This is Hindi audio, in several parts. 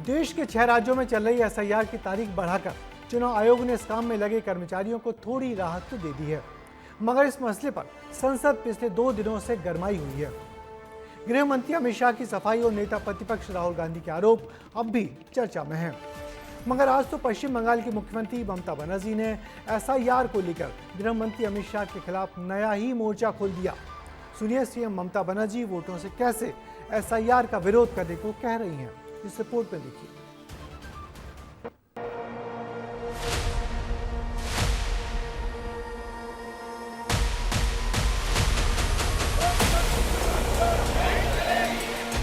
देश के 6 राज्यों में चल रही एसआईआर की तारीख बढ़ाकर चुनाव आयोग ने इस काम में लगे कर्मचारियों को थोड़ी राहत तो दे दी है, मगर इस मसले पर संसद पिछले 2 दिनों से गरमाई हुई है। गृह मंत्री अमित शाह की सफाई और नेता प्रतिपक्ष राहुल गांधी के आरोप अब भी चर्चा में हैं। मगर आज तो पश्चिम बंगाल की मुख्यमंत्री ममता बनर्जी ने एसआईआर को लेकर गृह मंत्री अमित शाह के खिलाफ नया ही मोर्चा खोल दिया। सुनिए सीएम ममता बनर्जी वोटों से कैसे एसआईआर का विरोध करने को कह रही हैं, इस रिपोर्ट में देखिए।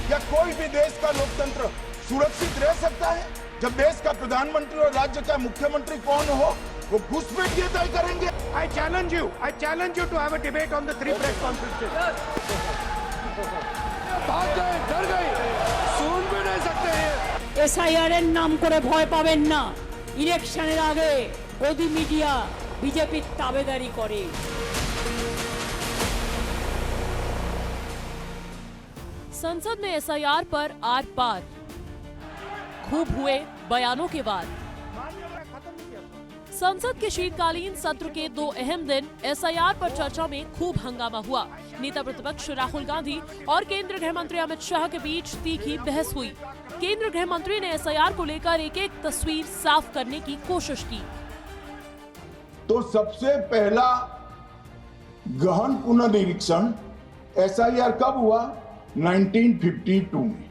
क्या कोई भी देश का लोकतंत्र सुरक्षित रह सकता है जब देश का प्रधानमंत्री और राज्य का मुख्यमंत्री कौन हो वो घुसपैठ ये तय करेंगे? I challenge you to have a debate on the 3 press conferences. भाग गए, डर गए, सुन भी नहीं सकते हैं। एसआईआर এর নাম করে ভয় পাবেন না। ইলেকশনের আগে গদি মিডিয়া বিজেপির তাবেদারি করে। संसद में एसआईआर पर आर पार, खूब हुए बयानों के बाद संसद के शीतकालीन सत्र के 2 अहम दिन एसआईआर पर चर्चा में खूब हंगामा हुआ। नेता प्रतिपक्ष राहुल गांधी और केंद्रीय गृह मंत्री अमित शाह के बीच तीखी बहस हुई। केंद्रीय गृह मंत्री ने एसआईआर को लेकर एक तस्वीर साफ करने की कोशिश की। तो सबसे पहला गहन पुनर्निरीक्षण एसआईआर कब हुआ? 1952 में।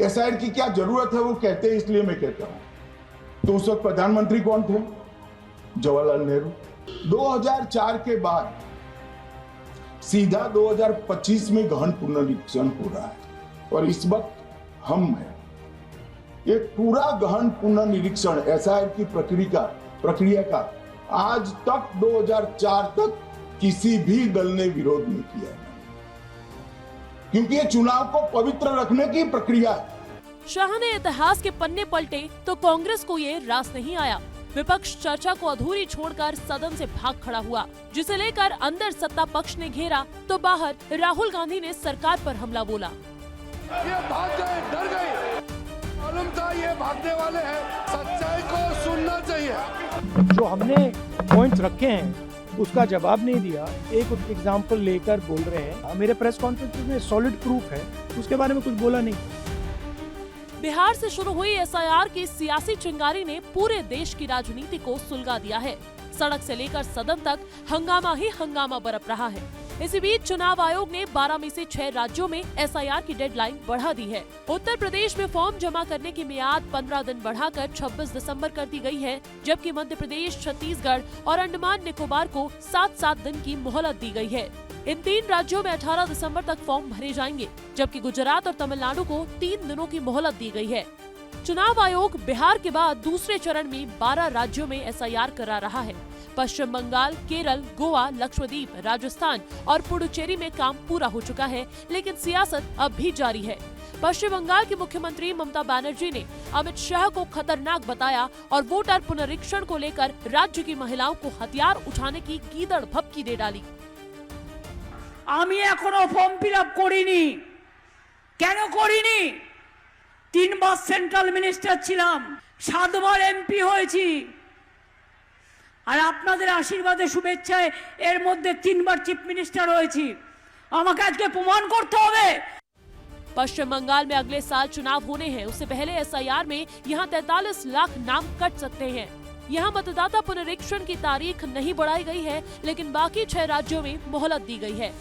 एसआईआर की क्या जरूरत है वो कहते हैं, इसलिए मैं कहता हूं। तो उस वक्त प्रधानमंत्री कौन थे? जवाहरलाल नेहरू। 2004 के बाद सीधा 2025 में गहन पुनर्निरीक्षण हो रहा है और इस वक्त हम हैं। ये पूरा गहन पुनर्निरीक्षण एसआईआर की प्रक्रिया का आज तक 2004 तक किसी भी दल ने विरोध नहीं किया है, क्योंकि ये चुनाव को पवित्र रखने की प्रक्रिया है। शाह ने इतिहास के पन्ने पलटे तो कांग्रेस को ये रास नहीं आया। विपक्ष चर्चा को अधूरी छोड़कर सदन से भाग खड़ा हुआ, जिसे लेकर अंदर सत्ता पक्ष ने घेरा तो बाहर राहुल गांधी ने सरकार पर हमला बोला। ये भाग गए, डर गए, मालूम था ये भागने वाले हैं, सच्चाई को सुनना चाहिए। जो हमने पॉइंट्स रखे हैं उसका जवाब नहीं दिया, एक एग्जाम्पल लेकर बोल रहे हैं। मेरे प्रेस कॉन्फ्रेंस में सॉलिड प्रूफ है, उसके बारे में कुछ बोला नहीं। बिहार से शुरू हुई एसआईआर की सियासी चिंगारी ने पूरे देश की राजनीति को सुलगा दिया है। सड़क से लेकर सदन तक हंगामा ही हंगामा बरप रहा है। इसी बीच चुनाव आयोग ने 12 में से 6 राज्यों में एसआईआर की डेडलाइन बढ़ा दी है। उत्तर प्रदेश में फॉर्म जमा करने की मियाद 15 दिन बढ़ाकर 26 दिसंबर कर दी गई है, जबकि मध्य प्रदेश, छत्तीसगढ़ और अंडमान निकोबार को 7-7 दिन की मोहलत दी गई है। इन 3 राज्यों में 18 दिसंबर तक फॉर्म भरे जाएंगे, जबकि गुजरात और तमिलनाडु को 3 दिनों की मोहलत दी गई है। चुनाव आयोग बिहार के बाद दूसरे चरण में 12 राज्यों में एसआईआर करा रहा है। पश्चिम बंगाल, केरल, गोवा, लक्षद्वीप, राजस्थान और पुडुचेरी में काम पूरा हो चुका है, लेकिन सियासत अब भी जारी है। पश्चिम बंगाल की मुख्यमंत्री ममता बनर्जी ने अमित शाह को खतरनाक बताया और वोटर पुनरीक्षण को लेकर राज्य की महिलाओं को हथियार उठाने की गीदड़ भभकी दे डाली। আমি এখনো ফর্ম ফিলআপ করিনি। কেন করিনি? 3 বার সেন্ট্রাল মিনিস্টার ছিলাম, 7 বার এমপি হয়েছি, আর আপনাদের আশীর্বাদে শুভেচ্ছায় এর মধ্যে 3 বার চিফ মিনিস্টার হয়েছি। আমাকে আজকে প্রমাণ করতে হবে। पश्चिम बंगाल में अगले साल चुनाव होने हैं, उससे पहले एसआईआर में यहां 43 लाख नाम कट सकते हैं। यहां मतदाता पुनरीक्षण की तारीख नहीं बढ़ाई गई है, लेकिन बाकी 6 राज्यों में मोहलत दी गई है।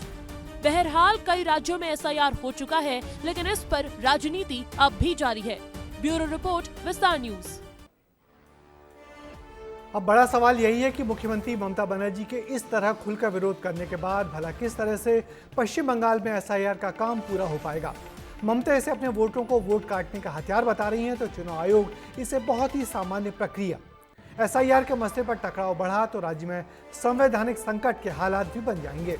बहरहाल कई राज्यों में एसआईआर हो चुका है, लेकिन इस पर राजनीति अब भी जारी है। ब्यूरो रिपोर्ट, विस्तार न्यूज। अब बड़ा सवाल यही है कि मुख्यमंत्री ममता बनर्जी के इस तरह खुलकर विरोध करने के बाद भला किस तरह से पश्चिम बंगाल में एसआईआर का काम पूरा हो पाएगा। ममता इसे अपने वोटरों को वोट काटने का हथियार बता रही हैं, तो चुनाव आयोग इसे बहुत ही सामान्य प्रक्रिया। एसआईआर के मसले पर टकराव बढ़ा तो राज्य में संवैधानिक संकट के हालात भी बन जाएंगे।